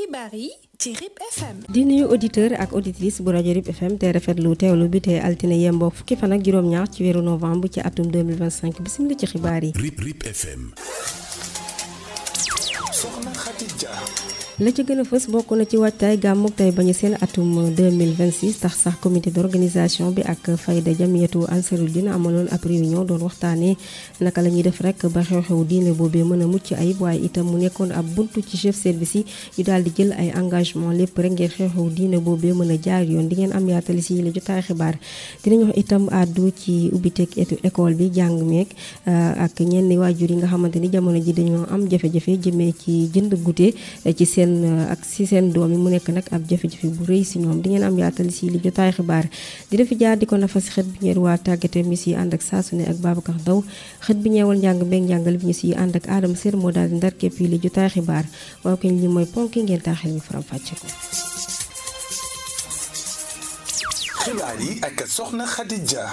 xibaar yi ci RIP FM. di nuyu auditeur ak auditrice bu rajo RIP FM te rafetlu teewlu bi te altine yemboo fukki fan ak juróom-ñaar ci weeru novembre ci atum 2025 bismillah ci xibaar yi. RIP FM. Soxna Khadija. la ci gën a fës bokk na ci waajtaay gàmmug tey bañu seen atum 2026 tax sax comité d'organisation bi ak fayda jamiyatu Ansarudine amaloon ab réunion doon waxtaanee naka la ñuy def rek ba xew-xew diine boobee mën a mucc ayib waaye itam mu nekkoon ab buntu ci chef service yi ñu daal di jël ay engagement lépp rek ngir xew-xew diine boobee mën a jaar yoon di ngeen am yaatali si la jotaay xibaar dinañ wax itam àddu ci ubbiteeg école bi jàng meeg ak ñenn waajur yi nga xamante ni jamono ji dañoo am jafe-jafe jëmee ci jënd goûter ci seen doom yi mu nekk nag ab jafe-jafe bu rëy si ñoom di ngeen am yaatal si li jotaay xibaar di defi jaar di ko nafa si xët bi ñeer waa tàggate mi si ànd ak saasu ne ak Babacar Daw xët bi ñeewal njàng beeg njàngal bi ñu si ànd ak Adama Ser moo daal di ndar képp li jotaay xibaar waaw kañ li mooy ponk ngeen taaxel ñu faram fàcce ko. xibaar yi ak Soxna Khadija.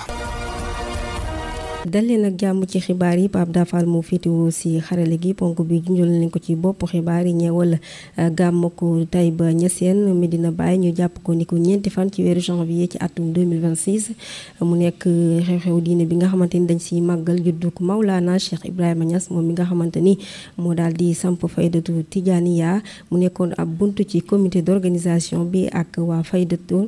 dal leen ak jàmm ci xibaar yi Pape Dafal moo féetewoo si xarale gi ponk bi junjul nañ ko ci bopp xibaar yi ñeewal gàmmuku Taïba Niassène Medina Baye ñu jàpp ko ni ko ñeenti fan ci weeru janvier ci atum 2026 mu nekk xew-xew diine bi nga xamante ni dañ si màggal judduk Maulana Cheikh Ibrahima Niass moom mi nga xamante ni moo daal di samp faydatu Tijaaniya mu nekkoon ab buntu ci comité d'organisation bi ak waa faydatu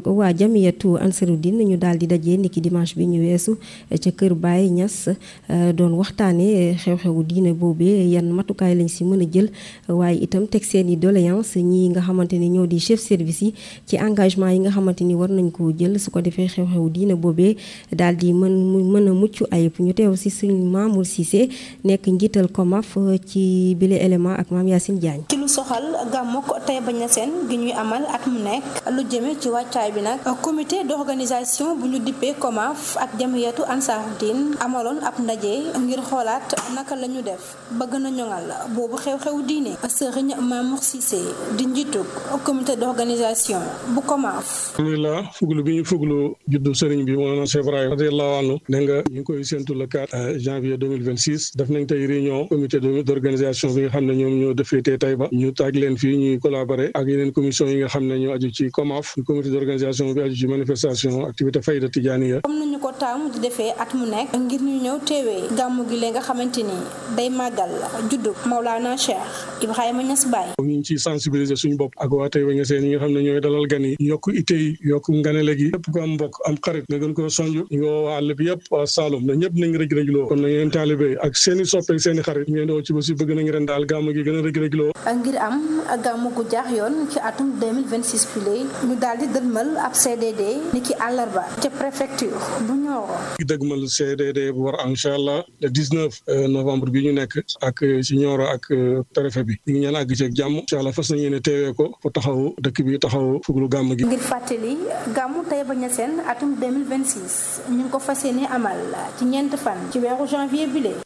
waa jamiyatu Ansarudine ñu daal di dajee niki dimanche bi ñu weesu ca kër Baye Niass doon waxtaane xew-xewu diine boobee yan matukaay lañ si mën a jël waaye itam teg seen i doléance ñi nga xamante ni ñoo di chef service yi ci engagement yi nga xamante ni war nañ koo jël su ko defee xew-xewu diine boobee daal di mën a mucc ayib ñu teew si suñu Mamour Cissé nekk njiital COMAF ci bile élément ak Mame Yacine Diagne. ci lu soxal gàmmuk Taïba Niassène gi ñuy amal at mu nekk lu jëme ci wàccaay bi nag comité d'organisation bu ñu dippee COMAF ak jamiyatu Ansarudine amaloon ab ndaje ngir xoolaat naka la ñu def ba gën a ñoŋal boobu xew-xew diine Serigne Mamour Cissé di njiitu comité d'organisation bu COMAF. alhamdulilah fuglu bi ñu fuglu juddu Serigne bi Mawlana Cheikh Ibrahima radiyallahu anhu ne nga ñu ngi koy séntu le 4 janvier 2026 def nañ tey réunion comité d'organisation bi nga xam ne ñoom ñoo defee tey Taïba ñu taaj leen fii ñuy collaborer ak yeneen commission yi nga xam ne ñoo aju ci COMAF comité d'organisation bi aju ci manifestation activité fayda tijaaniya comme nañu ko taamu di defee at mu nekk ngir ñu ñëw teewee gàmmu gi lee nga xamante ni day màggal juddu Maulana Cheikh Ibrahima Niass Baye. ñu ngi ciy sensibiliser suñu bopp ak waa Taïba Niassène yi nga xam ne ñooy dalal gan yi yokk ite yi yokk nganale gi yëpp ko am mbokk am xarit nga gën koo sonj ñu ngi woo waa àll bi yëpp waa Saloum na ñëpp nañ rëj-rëjloo kon na ngeen taalibe ak seeni soppe seeni xarit ngeen doo ci ba si bëgg nañ ren daal gàmmu gi gën a rëj-rëjloo ngir am gàmmu gu jaax yoon ci atum 2026 bi ñu daal di dëlmal ab CDD ni ki àllarba ca préfecture bu Nioro dëgmal CDD bu war incha allah le 19 novembre bi ñu nekk ak ci Nioro ak préfet bi ñu ngi ñaan àgg ci ak jàmm incha allah fas nañu yéene teewee ko pour taxaw dëkk bi taxaw fuglu gàmm gi. ngir fàttali gàmmu Taïba Niassène atum 2026 ñu ngi ko fas yéene amal ci ñeent fan ci weeru janvier bi lee.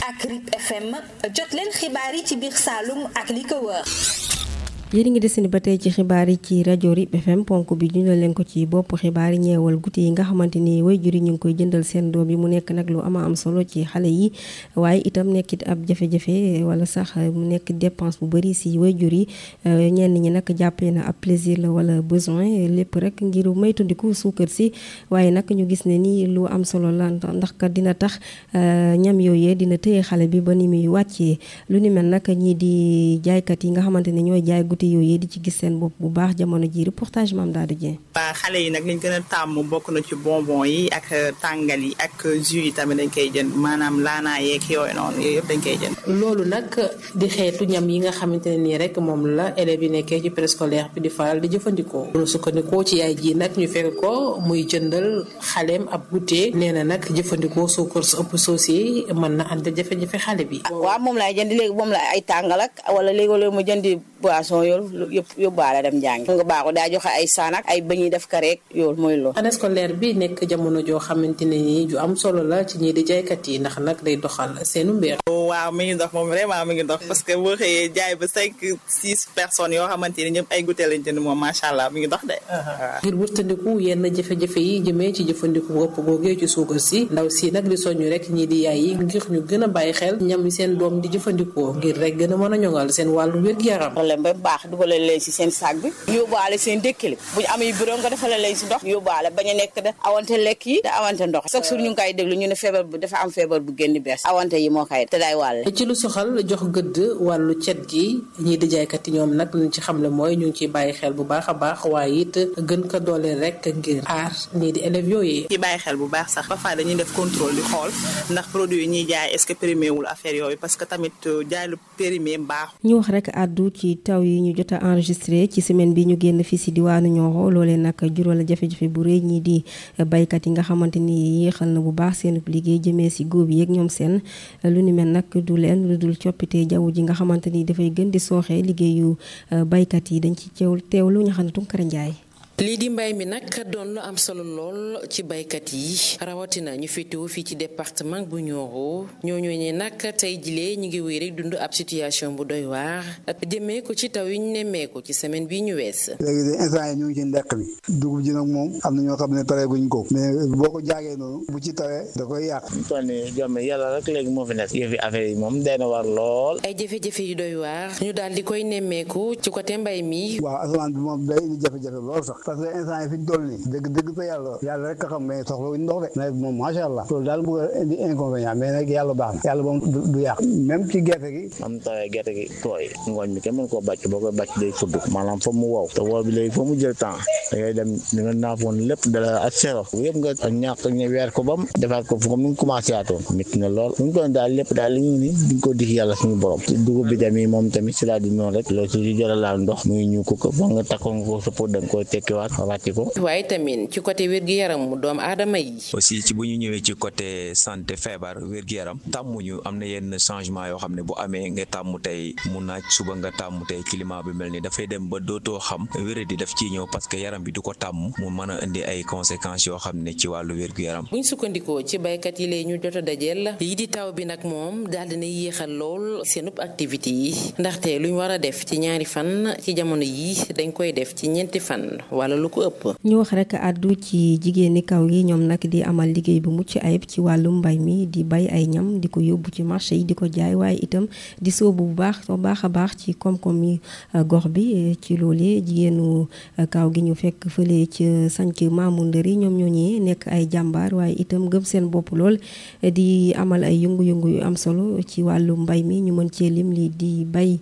ak RIP FM jot leen xibaar yi ci biir Saloum ak li ko wër. yéen ngi desandi ba tey ci xibaar yi ci rajo RIP FM ponk bi ñu leen ko ci bopp xibaar yi ñeewal guddi yi nga xamante ni waajur yi ñu ngi koy jëndal seen doom yi mu nekk nag lu ama am solo ci xale yi waaye itam nekkit ab jafe-jafe wala sax mu nekk dépense bu bari si waajur yi ñenn ñi nag jàppee na ab plaisir la wala besoin lépp rek ngir maytundiku suukar si waaye nag ñu gis ne ni lu am solo la ndax kat dina tax ñam yooyee dina tëye xale bi ba ni muy wàccee lu ni mel nag ñii di jaaykat yi nga xamante ne ñooy jaay guddi yooyu di ci gis seen bopp bu baax jamono ji reportage Mame Dado Dieng. waa xale yi nag liñ gën a tàmm bokk na ci bonbon yi ak tàngal yi ak jus yi tamit dañ koy jënd maanaam laanaa yeeg yooyu noonu yooyu yëpp dañ koy jënd. loolu nag di xeetu ñam yi nga xamante ne nii rek moom la élèves yi nekkee ci préscolaire bi di faral di jëfandikoo. ñu sukkandikoo ci yaay ji nag ñu fekk ko muy jëndal xaleem ab goûter nee na nag jëfandikoo suukar su ëpp soos yi mën na ànd jafe-jafe xale bi. waaw moom laay jënd léegi moom la ay tàngal ak wala léegi mu jëndi boisson yoolu yëpp yóbbaale dem jàngi nga baaxu daa joxe ay saanak ay bañuy def kareek yoolu mooy loolu. année scolaire bi nekk jamono joo xamante ne nii ju am solo la ci ñii di jaaykat yi ndax nag day doxal seenu mbir. waaw mi ngi dox moom vraiment mi ngi dox parce que boo xëyee jaay ba 5-6 personnes yoo xamante ni ñëpp ay goûter lañ jënd moom macha allah mi ngi dox de. ngir wërtandiku yenn jafe-jafe yi jëmee ci jëfandiku wopp googee ci suukar si ndaw si nag di soññu rek ñii di yaay yi ngir ñu gën a bàyyi xel ñam yi seen doom di jëfandikoo ngir rek gën a mën a ñoŋal seen wàllu wér-gu-yaram. leen ba baax dugalal leen si seen sac bi yóbbaale seen dëkkili bu ñu amee bureau nga defal leen si ndox yóbbaale bañ a nekk de awante lekk yi te awante ndox chaque jour ñu ngi koy déglu ñu ne feebar bu dafa am feebar bu génn bees awante yi moo koy te day wàlle. ci lu soxal jox gëdd wàllu cet gi ñii di jaaykat yi ñoom nag luñ ci xamle mooy ñu ngi ciy bàyyi xel bu baax a baax waaye it gën ko doole rek ngir aar ñii di élèves yooyu. ci bàyyi xel bu baax sax ba fa dañuy def contrôle di xool ndax produit yi ñuy jaay est-ce que périmé wul affaire yooyu parce que tamit jaay lu périmé baax. ñu wax rek àddu ci taw yi ñu jot a enregistré ci semaine bi ñu génn fii si diwaanu Nioro loolee nag jural jafe-jafe bu rëy ñii di baykat yi nga xamante ni yéexal na bu baax seen liggéey jëmee si góob yeeg ñoom seen lu ni mel nag du leen lu dul coppite jaww ji nga xamante ni dafay gën di sooxee liggéeyu baykat yi dañ ci teewlu ñu xam ne Tunkara Njaay. lii di mbay mi nag doon lu am solo lool ci baykat yi rawatina ñu féetewoo fii ci département bu Nioro ñooñu ne nag tey jilee ñu ngi wéy rek dund ab situation bu doy waar jëmee ko ci taw yi ñu nemmeeku ci semaine bii ñu wees. léegi de instant yi ñu ngi ci ndekk bi dugub ji nag moom am na ñoo xam ne pareeguñ ko mais boo ko jaagee noonu bu ci tawee da koy yàq. toll nii jomme yàlla rek léegi moo fi nekk yëfi affaire yi moom day na war lool. ay jafe-jafe yu doy waar ñu daal di koy nemmeeku ci côté mbay mi. waaw asamaan bi moom day indi jafe-jafe lool sax parce que instant yi fi ñu toll nii dëgg fa yàlla rek a xam mais soxla wuñ ndox de nawet moom macha allah loolu daal bëgg a indi inconvénient mais nag yàlla baax na yàlla moom du yàq même ci gerte gi am tawee gerte gi tooy ngooñ mi kenn mën koo bàcc boo koy bàcc day fudd maanaam fa mu wow te wow bi léegi fa mu jël temps da ngay dem di nga naafoon lépp dala ak sero yëpp nga ñàkk ñu weer ko bam defaat ko comme ni nga commencé atoon métti na lool mu ngi doon daal lépp daal li ñu ni di nga ko dix yàlla suñu borom dugub bi tamit moom tamit si laa di noonu rek loolu si jëla laal ndox mu ngi ñu ko fa nga takkoon ko sa pot da nga koy tekkiwaat waaye tamit ci côté wér-gu-yaram doomu aadama yi. aussi ci bu ñu ñëwee ci côté santé feebar wér-gu-yaram tàmmuñu am na yenn changement yoo xam ne bu amee nga tàmm tey mu naaj suba nga tàmm tey climat bi mel ni dafay dem ba dootoo xam wéré di daf ciy ñëw parce que yaram bi du ko tàmm mu mën a indi ay conséquences yoo xam ne ci wàllu wér-gu-yaram. buñ sukkandikoo ci baykat yi lay ñu jot a dajeel yi di taw bi nag moom daal dina yéexal lool seenub activité yi ndaxte luñ war a def ci ñaari fan ci jamono yi dañ koy def ci ñeenti fan wala lu ko ëpp. ñu wax rek àddu ci jigéeni kaw yi ñoom nag di amal liggéey bu mucc ayib ci wàllum mbay mi di bay ay ñam di ko yóbbu ci marché yi di ko jaay waaye itam di sóobu bu baax a baax ci koom-koom yi gox bi ci loolee jigéenu kaw gi ñu fekk fële ci sanc Maamu Ndëri ñoom ñooñee nekk ay jàmbaar waaye itam gëm seen bopp lool di amal ay yëngu-yëngu yu am solo ci wàllum mbay mi ñu mën cee lim li di bay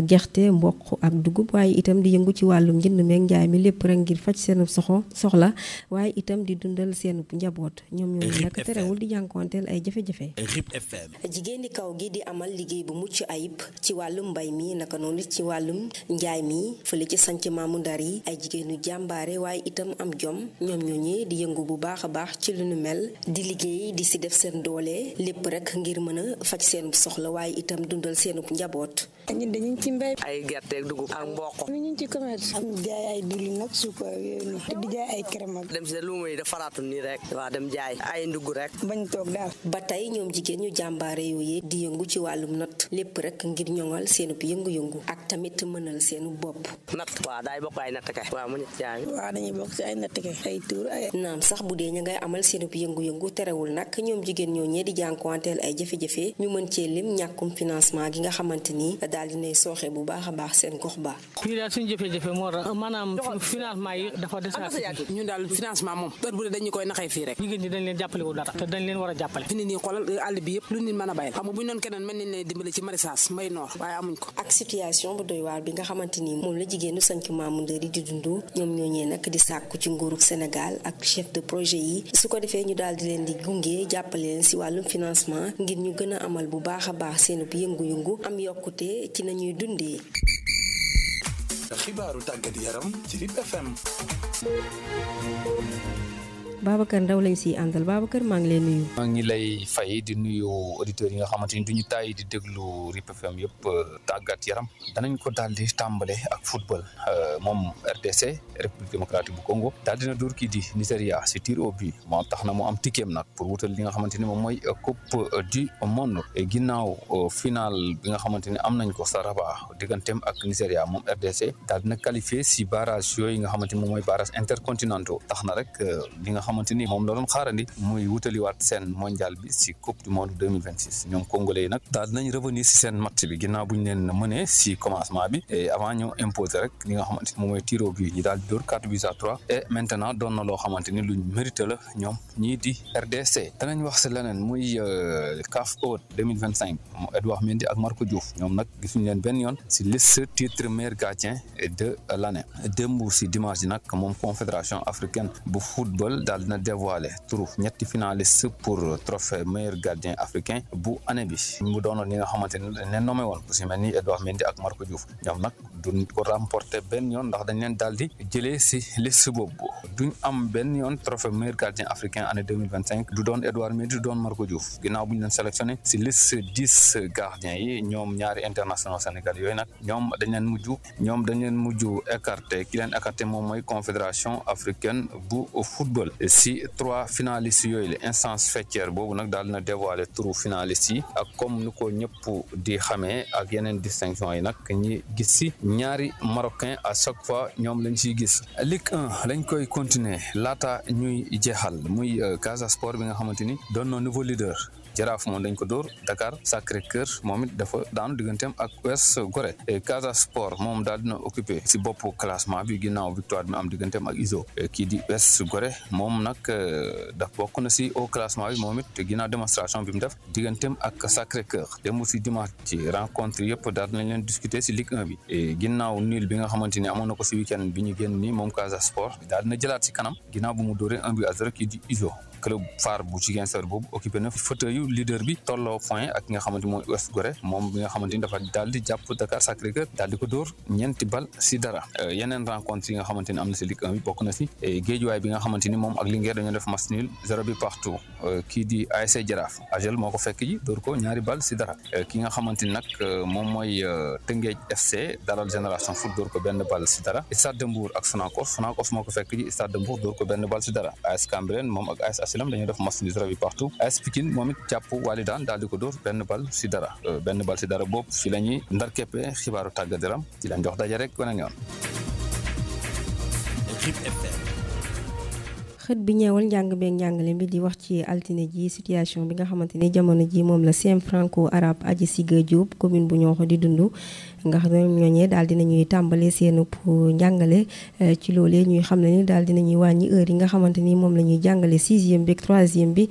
gerte mboq ak dugub waaye itam di yëngu ci wàllum njënd meeg njaay mi lépp rek ngir faj seen soxla waaye itam di dundal seen njaboot ñoom ñooñu nag terewul di jànkuwanteel ay jafe-jafe. jigéen di kaw gi di amal liggéey bu mucc ayib ci wàllum mbay mi naka noonu ci wàllum njaay mi fële ci sanc Maamu Ndari ay jigéenu jàmbaare waaye itam am jom ñoom ñooñee di yëngu bu baax a baax ci lu nu mel di liggéey di si def seen doole lépp rek ngir mën a faj seen soxla waaye itam dundal seen njaboot. ñun dañu ci mbay ay gerte dugub ak mboq. ñu ci commerce am jaay ay diwlin nag suukar yooyu noonu di jaay ay crème ak dem si lu muy def faraatu nii rek waa dem jaay ay ndugg rek bañ toog daal. ba tey ñoom jigéen ñu jàmbaare yooyee di yëngu ci wàllum natt lépp rek ngir ñoŋal seenub yëngu-yëngu ak tamit mënal seenu bopp. natt waaw daay bokk ay natt kay waaw mu ñu jaay. waaw dañuy bokk ci ay natt kay ay tuur ay. naam sax bu dee ña ngay amal seenub yëngu-yëngu terewul nag ñoom jigéen ñooñee di jànkuwanteel ay jafe-jafe ñu mën cee lim ñàkkum financement gi nga xamante ni daal dinay sooxe bu baax a baax seen gox ba. fii daal suñu jafe-jafe moo tax maanaam financement yi dafa desaat. ñun daal financement moom heure bu dee dañu koy naxee fii rek. jigéen ñi dañ leen jàppale wu dara te dañ leen war a jàppale. fi ne nii xoolal àll bi yëpp lu nit mën a bayal xam nga bu ñu doon keneen mën nañ leen dimbali ci maraîchage mbay noor waaye amuñ ko. ak situation bu doy waar bi nga xamante ni moom la jigéenu sanc Maamu Ndëri di dund ñoom ñooñee nag di sàkku ci nguurug Sénégal ak chef de projet yi su ko defee ñu daal di leen di gunge jàppale leen si wàllum financement ngir ñu gën a amal bu baax a baax seen yëngu-yëngu am yokkute ci nañuy dundee. xibaaru tàggat yaram ci RIP FM. Babacar Ndaw lañ siy àndal Babacar maa ngi lay nuyu. maa ngi lay fay di nuyu auditeurs yi nga xamante ni duñu tàyyi di déglu RIP FM yëpp tàggat yaram danañ ko daal di tàmbale ak football moom RDC République démocratique bu Congo daal dina dóor kii di Nigeria si tir au but moo tax na mu am tikkeem nag pour wutal li nga xamante ni moom mooy coupe du monde ginnaaw final bi nga xamante ni am nañ ko sa Rabat digganteem ak Nigeria moom RDC daal dina qualifié si barrage yooyu nga xamante ni moom mooy barrage intercontinentaux tax na rek li nga xamante ni moom la doon xaarandi muy wutaliwaat seen mondial bi si coupe du monde 2026 ñoom congolais yi nag daal dinañ revenir si seen match bi ginnaaw bu ñu leen mënee si commencement bi et avant ñoo imposer rek li nga xamante ni moom mooy tir au but ñi daal di dóor 4-3 et maintenant doon na loo xamante ni luñ mérité la ñoom ñii di RDC danañ wax si leneen muy CAF Haute 2025 Edouard Mendy ak Marco Diouf ñoom nag gisuñu leen benn yoon si liste titre meilleur gardien de l'année démb si dimanche ji nag moom confédération africaine bu football daal dina dévoiler turu ñetti finaliste pour trophée meilleur gardien africain bu année bi mu doonoon li nga xamante ni dañ leen nommé woon ku si mel ni Edouard Mendy ak Marco Diouf ñoom nag duñ ko remporter benn yoon ndax dañ leen daal di jëlee si liste boobu duñ am benn yoon trophée meilleur gardien africain année 2025 du doon Edouard Mendy du doon Marco Diouf ginnaaw bu ñu leen sélectionné si liste 10 gardiens yi ñoom ñaari internationaux Sénégal yooyu nag ñoom dañ leen mujj écarté ki leen écarté moom mooy confédération africaine bu football si 3 finalistes yooyu la instance faîtière boobu nag daal na dévoiler turu finalistes yi ak comme ni ko ñëpp di xamee ak yeneen distinction yi nag ñi gis si ñaari marocain à chaque fois ñoom lañ siy gis Ligue 1 lañ koy continuer laata ñuy jeexal muy Casa Sport bi nga xamante ni doon na nouveau leader Jaraaf moom dañ ko dóor Dakar Sacré-Cœur moom it dafa daanu digganteem ak US Gorée Casa Sport moom daal dina occupé si boppu classement bi ginnaaw victoire bi am digganteem ak ISO kii di US Gorée moom nag daf bokk na si au classement bi moom it ginnaaw démonstration bi mu def digganteem ak Sacré-Cœur dem si dimanche ci rencontre yëpp daal dinañ leen discuter si Ligue 1 bi ginnaaw nul bi nga xamante ni amoon na ko si week-end bi ñu génn nii moom Casa Sport daal dina jëlaat si kanam ginnaaw bu mu dóoree 1-0 kii di ISO club phare bu Ziguinchor boobu occupé na fauteuil leader bi tolloo point ak ki nga xamante mooy US Gorée moom bi nga xamante ni dafa daal di jàpp Dakar Sacré-Cœur daal di ko dóor 4-0 yeneen rencontre yi nga xamante ni am na si Ligue 1 bi bokk na si Guédiawaye bi nga xamante ni moom ak Linguère dañoo def match nul 0 partout kii di ASC Jaraaf Agel moo ko fekk ji dóor ko 2-0 ki nga xamante ni nag moom mooy Tëngéej FC dalal Génération Foot dóor ko 1-0 Stade de Mbour ak Sonacos moo ko fekk ji Stade de Mbour dóor ko 1-0 AS Cambérène moom ak AS Asilam dañoo def match nul 0 partout AS Pikine moom it jàpp Walidaan daal di ko dóor 1-0 boobu fi la ñuy ndar keppe xibaaru tàggat yaram ci lañ jox daje rek weneen yoon. xët bi ñeewal njàng beeg njàngale bi di wax ci altine ji situation bi nga xamante ni jamono ji moom la CEM franco arabe Adji Siga Diop commune bu Niokh di dund nga xam ne ñooñee daal dinañuy tàmbale seen njàngale ci loolee ñuy xam ne ni daal dinañuy wàññi heure yi nga xamante ni moom la ñuy jàngale 6e bi ak 3e bi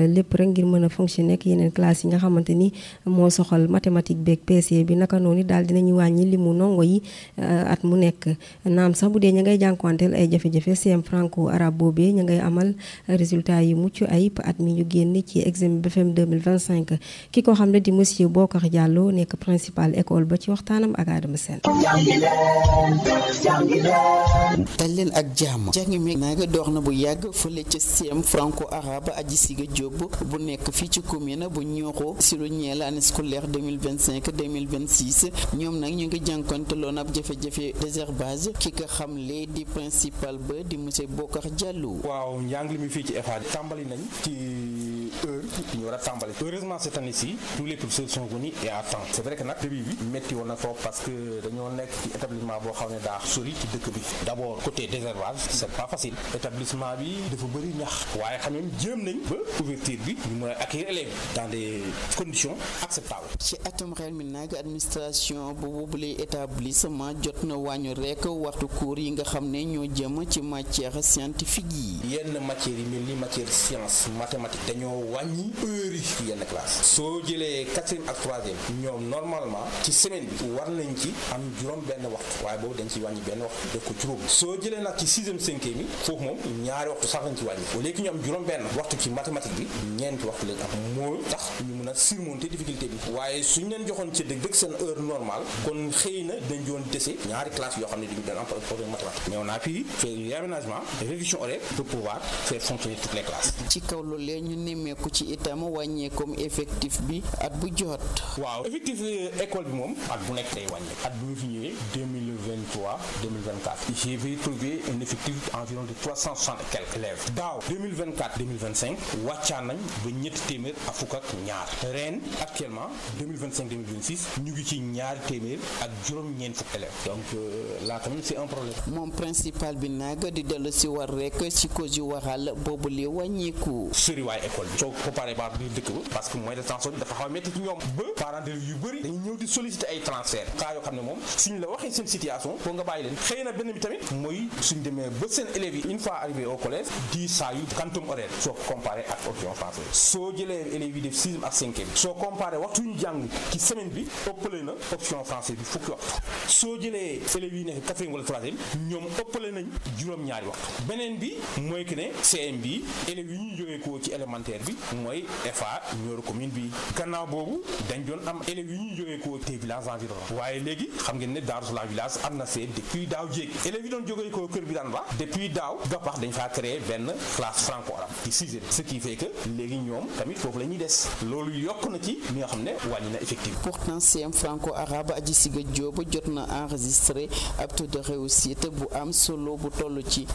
lépp rek ngir mën a fonctionner ak yeneen classe yi nga xamante ni moo soxal mathématique beeg PC bi naka noonu daal dinañuy wàññi limu ndongo yi at mu nekk naam sax bu dee ña ngay jànkuwanteel ay jafe-jafe CEM franco arabe boobee ñu ngay amal résultat yu mucc ayib at mi ñu génn ci examen BFEM 2025 ki ko xam ne di monsieur Bokar Diallo nekk principal école ba ci waxtaanam ak Adama Sène. dal leen ak jàmm jàngi mi nag dox na bu yàgg fële ca CEM franco arabe Adji Siga Diop bu nekk fii ci commune bu Niokh si lu ñeel année scolaire 2025-2026 ñoom nag ñu ngi jànkonteloon ab jafe-jafe désherbage ki ko xamle di principal ba di monsieur Bokar Diallo. waaw njàng mi fii ci EFA tàmbali nañ ci heure ñu war a tàmbali heureusement cette année-ci tous les professeurs sont venus et à temps c'est vrai que nag début bi métti woon na trop parce que dañoo nekk ci établissement boo xam ne daa sori ci dëkk bi d'abord côté désherbage c'est pas facile établissement bi dafa bëri ñax waaye xam ne jéem nañ ba ouverture bi ñu mën a accueillir élèves dans des conditions acceptables. ci atum ren mi nag administration bu boobule établissement jot na wàññi rek waxtu cours yi nga xam ne ñoo jëm ci matière scientifique yi. yenn matières yi mel ni matière science mathématique dañoo wàññi heure yi ci yenn classe soo jëlee 4e ak 3e ñoom normalement ci semaine bi war nañ ci am juróom benn waxtu waaye boobu dañ ci wàññi benn waxtu def ko juróom soo jëlee nag ci 6e 5e yi foofu moom ñaari waxtu sax lañ ci wàññi au lieu que ñu am juróom benn waxtu ci mathématique bi ñeenti waxtu lañ am moo tax ñu mun a surmonter difficulté bi waaye suñ leen joxoon ci dëgg seen heure normale kon xëy na dañ doon dese ñaari classe yoo xam ne dañu doon am problème mathématique ñëw naa fii faire réaménagement révision horaire pour pouvoir faire fonctionner toutes les classes. ci kaw loolee ñu nemmeeku ci itam wàññeekum effectif bi at bu jot. waaw effectif école bi moom at bu nekk day wàññi at bu ñu fi ñëwee 2023 2024 j'ai vu trouver un effectif environ de 360 et quelques élèves daaw 2024 2025 wàccaan nañ ba ñetti téeméer ak fukk ak ñaar ren actuellement 2025 2026 ñu ngi ci ñaari téeméer ak juróom-ñeent fukk élèves donc là tamit c'est un problème. moom principal bi nag di dellu si war rek ci cause yu waral boobu li wàññeeku. soriwaay école bi soo comparé ba biir dëkk ba parce que moyen de transport bi dafa xaw a métti ci ñoom ba parents d'élèves yu bëri dañuy ñëw di solliciter ay transfert cas yoo xam ne moom suñ la waxee seen situation pour nga bàyyi leen xëy na benn bi tamit mooy suñ demee ba seen élèves yi une fois arrivé au collège di saa yu quantum horaire soo ko comparé ak option française soo jëlee élèves yi def 6e ak 5e soo comparé waxtu ñu jàng ci semaine bi ëppale na option française bi fukki waxtu soo jëlee élèves yi nekk 4e wala 3e ñoom ëppale nañ juróom-ñaari waxtu beneen bi mooy que ne CM bi élèves yi ñuy jógee ko ci élémentaire bi mooy FA Nioro commune bi gannaaw boobu dañ doon am élèves yi ñuy jógee ko te village environ waaye léegi xam ngeen ne Darou Salam village am na see depuis daaw jéeg élèves yi doon jógee ko Kër Birane Ba depuis daaw Gapax dañ faa créé benn classe franco-arabe ci 6e ce qui fait que léegi ñoom tamit foofu la ñuy des loolu yokk na ci li nga xam ne wàññi na effectif. pourtant CM franco-arabe Adji Siga Diop jot na enregistré ab taux de réussite bu am solo bu toll ci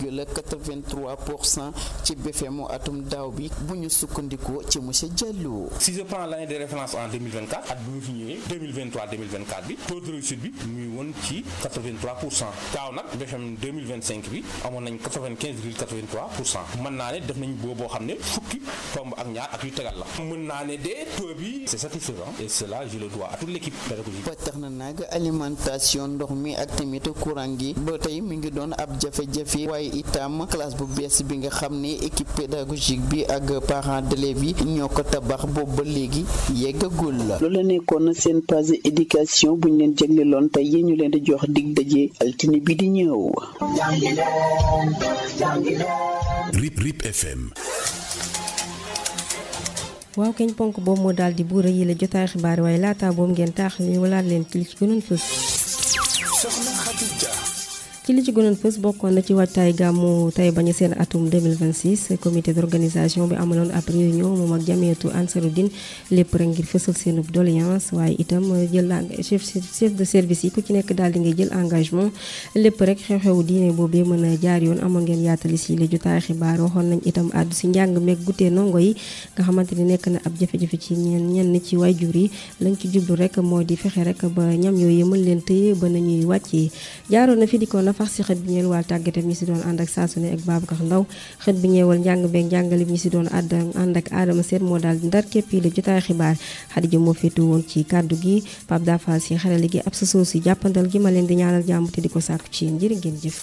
95,83% ci BFEM atum daaw bi bu ñu sukkandikoo ci monsieur Diallo. si je prends l'année de référence en 2024 at bu ñu fi ñëwee 2023 2024 bi taux de réussite bi muy woon ci 83% daaw nag BFEM 2025 bi amoon nañ 95,83% mën naa ne def nañ boo xam ne fukki tomb ak ñaar ak yu tegal la mën naa ne de taux bi c'est satisfaisant et cela je le dois à toute l'équipe pédagogique. ba tax na nag alimentation ndox mi ak tamit courant gi ba tey mi ngi doon ab jafe-jafe waaye itam classe bu bees bi nga xam ne équipe pédagogique bi ak parents d'élèves yi ñoo ko tabax boobu ba léegi yeggagul la. loolu la nekkoon seen page éducation bu ñu leen jagleeloon tey yi ñu leen di jox dig daje altine bi di ñëw. RIP FM. waaw keñ ponk boobu moo daal di buura yi la jotaay xibaar waaye laata boobu ngeen taax ñu walaat leen ci li ci gënoon fës. Soxna Khadija. ci li ci gënoon fës bokkoon na ci waajtaay gàmmu Taïba Niassène atum 2026 comité d'organisation bi amaloon ab réunion moom ak jamiyatu Ansaruddin lépp rek ngir fësal seen doléance waaye itam jël chef de service yi ku ci nekk daal di ngay jël engagement lépp rek xew-xewu diine boobee mën a jaar yoon amoon ngeen yaatali si la jotaay xibaar waxoon nañ itam àddu si njàng meeg guttee ndongo yi nga xamante ni nekk na ab jafe-jafe ci ñenn ci waajur yi lañ ci jublu rek moo di fexe rek ba ñam yooyu mën leen tëye ba nañuy wàccee jaaroon na fi di ko nafax si xët bi ñeel wàll tàggatam ñi si doon ànd ak saasune ak Babacar Ndaw xët bi ñeewal njàng beeg njàngale bi ñi si doon ànd ak Adama Seet moo daal ndar képp yi la jotaay xibaar Xadija moo féetu woon ci kàddu gi Pape Dafal si xarale gi ab sa soos si jàppandal gi ma leen di ñaanal jàmm te di ko sàkku ci yéen jërë ngeen jëf.